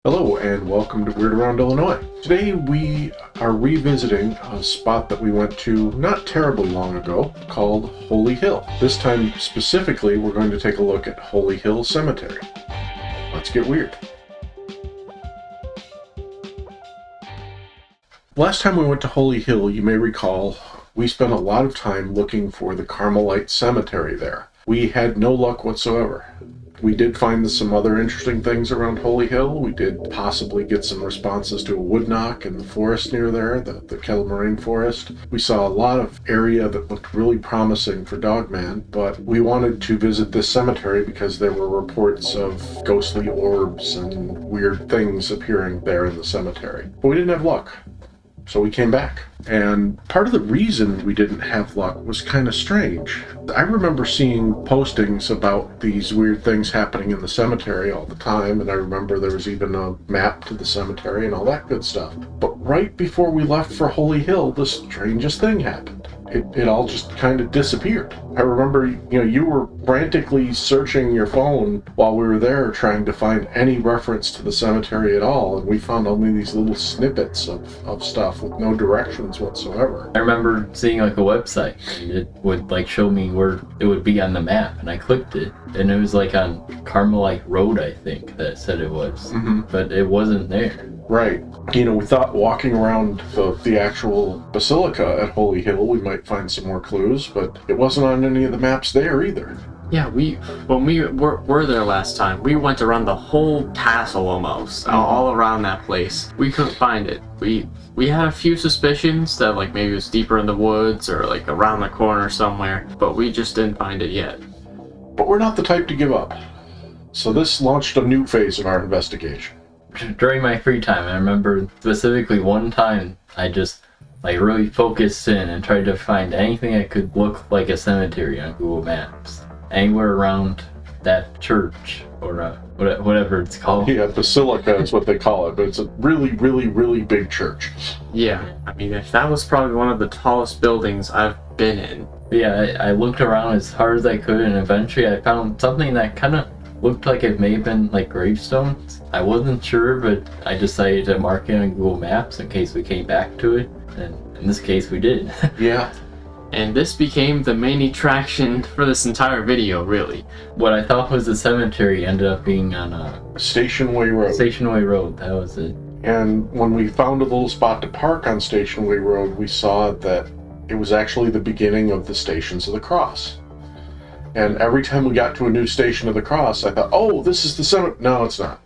Hello and welcome to Weird Around Illinois. Today we are revisiting a spot that we went to not terribly long ago called Holy Hill. This time specifically we're going to take a look at Holy Hill Cemetery. Let's get weird. Last time we went to Holy Hill, you may recall, we spent a lot of time looking for the Carmelite cemetery there. We had no luck whatsoever. We did find some other interesting things around Holy Hill. We did possibly get some responses to a wood knock in the forest near there, the kettle moraine forest. We saw a lot of area that looked really promising for Dogman, but we wanted to visit this cemetery because there were reports of ghostly orbs and weird things appearing there in the cemetery. But we didn't have luck. So we came back. And part of the reason we didn't have luck was kind of strange. I remember seeing postings about these weird things happening in the cemetery all the time, and I remember there was even a map to the cemetery and all that good stuff. But right before we left for Holy Hill, the strangest thing happened. It all just kind of disappeared. I remember, you were frantically searching your phone while we were there trying to find any reference to the cemetery at all, and we found only these little snippets of stuff with no directions whatsoever. I remember seeing like a website, and it would like show me where it would be on the map, and I clicked it, and it was like on Carmelite Road, I think, that said it was, but it wasn't there. Right. We thought walking around the actual basilica at Holy Hill, we might find some more clues, but it wasn't on any of the maps there either. Yeah, when we were there last time, we went around the whole castle almost, all around that place. We couldn't find it. We had a few suspicions that like maybe it was deeper in the woods or like around the corner somewhere, but we just didn't find it yet. But we're not the type to give up. So this launched a new phase of our investigation. During my free time, I remember specifically one time I just like really focused in and tried to find anything that could look like a cemetery on Google Maps. Anywhere around that church or whatever it's called. Yeah, basilica is what they call it, but it's a really, really, really big church. Yeah, I mean, if that was probably one of the tallest buildings I've been in. Yeah, I looked around as hard as I could, and eventually I found something that kind of looked like it may have been like gravestones. I wasn't sure, but I decided to mark it on Google Maps in case we came back to it, and in this case we did. Yeah. And this became the main attraction for this entire video, really. What I thought was the cemetery ended up being on Stationway Road. Stationway Road, that was it. And when we found a little spot to park on Stationway Road, we saw that it was actually the beginning of the Stations of the Cross. And every time we got to a new Station of the Cross, I thought, oh, this is the cemetery. No, it's not.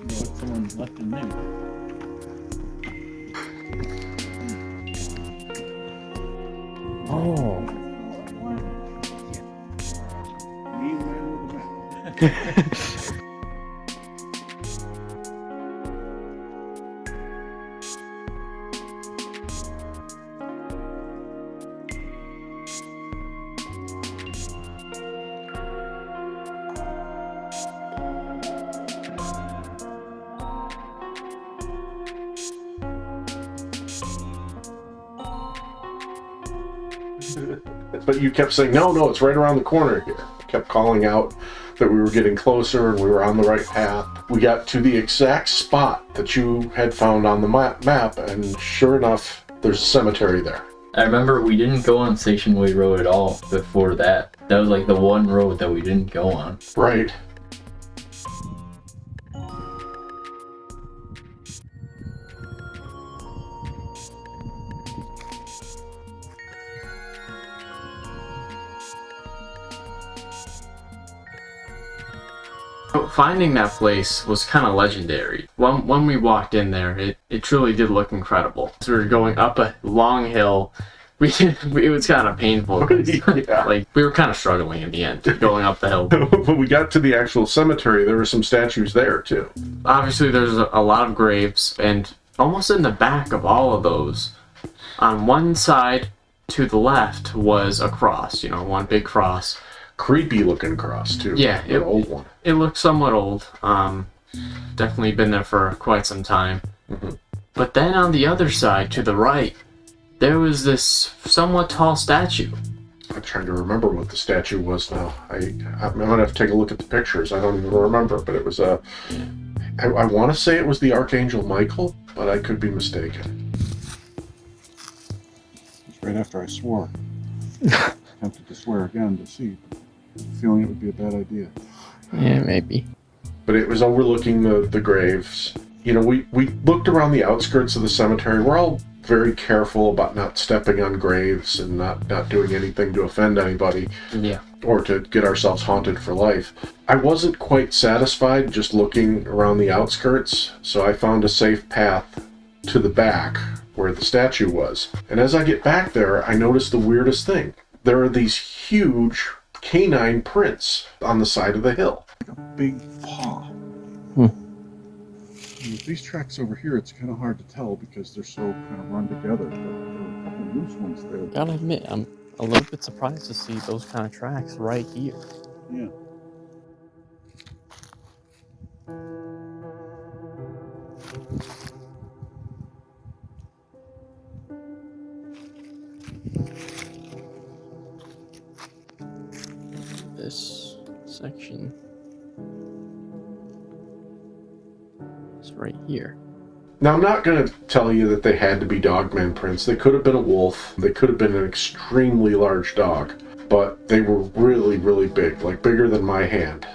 Someone's left in there. Oh. But you kept saying, no, it's right around the corner here. You kept calling out that we were getting closer and we were on the right path. We got to the exact spot that you had found on the map, and sure enough, there's a cemetery there. I remember we didn't go on Stationway Road at all before that. That was like the one road that we didn't go on. Right. Finding that place was kind of legendary. When we walked in there, it truly did look incredible. So we were going up a long hill. It was kind of painful. Yeah. Like, we were kind of struggling in the end, going up the hill. When we got to the actual cemetery, there were some statues there, too. Obviously, there's a lot of graves, and almost in the back of all of those, on one side to the left was a cross, one big cross. Creepy looking cross, too. Yeah. An old one. It looked somewhat old. Definitely been there for quite some time. But then on the other side, to the right, there was this somewhat tall statue. I'm trying to remember what the statue was now. I'm gonna have to take a look at the pictures. I don't even remember, but it was I want to say it was the Archangel Michael, but I could be mistaken. It's right after I swore. Tempted to swear again to see, but feeling it would be a bad idea. Yeah, maybe. But it was overlooking the graves. You know, we looked around the outskirts of the cemetery. We're all very careful about not stepping on graves and not doing anything to offend anybody. Yeah. Or to get ourselves haunted for life. I wasn't quite satisfied just looking around the outskirts, so I found a safe path to the back where the statue was. And as I get back there, I noticed the weirdest thing. There are these huge canine prints on the side of the hill. Like a big paw. And with these tracks over here, it's kind of hard to tell because they're so kind of run together, but there are a couple loose ones there. Gotta admit, I'm a little bit surprised to see those kind of tracks right here. Yeah. This section is right here. Now, I'm not going to tell you that they had to be dogman prints. They could have been a wolf. They could have been an extremely large dog. But they were really, really big, like bigger than my hand.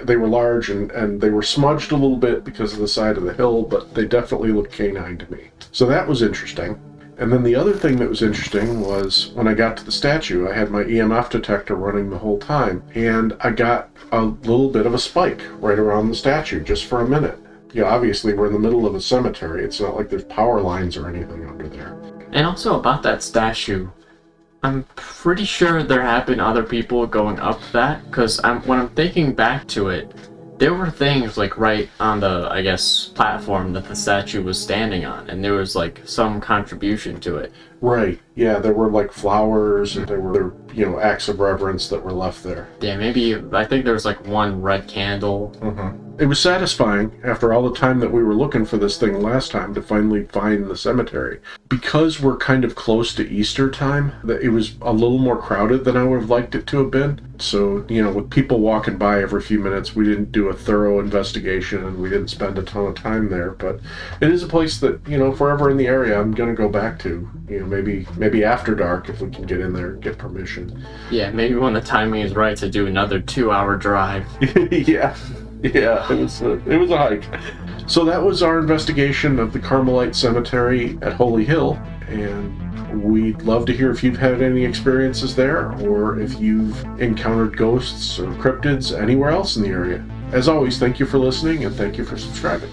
They were large and they were smudged a little bit because of the side of the hill, but they definitely looked canine to me. So that was interesting. And then the other thing that was interesting was when I got to the statue, I had my EMF detector running the whole time, and I got a little bit of a spike right around the statue just for a minute. Yeah, obviously we're in the middle of a cemetery. It's not like there's power lines or anything under there. And also about that statue, I'm pretty sure there have been other people going up that, because when I'm thinking back to it, there were things like right on the, I guess, platform that the statue was standing on, and there was like some contribution to it. Right. Yeah, there were like flowers, and there were, acts of reverence that were left there. Yeah, maybe, I think there was like one red candle. It was satisfying, after all the time that we were looking for this thing last time, to finally find the cemetery. Because we're kind of close to Easter time, that it was a little more crowded than I would have liked it to have been. So, with people walking by every few minutes, we didn't do a thorough investigation, and we didn't spend a ton of time there. But it is a place that, if we're ever in the area, I'm going to go back to. Maybe after dark, if we can get in there and get permission. Yeah, maybe when the timing is right to do another 2-hour drive. Yeah, it was a hike. So that was our investigation of the Carmelite Cemetery at Holy Hill, and we'd love to hear if you've had any experiences there, or if you've encountered ghosts or cryptids anywhere else in the area. As always, thank you for listening, and thank you for subscribing.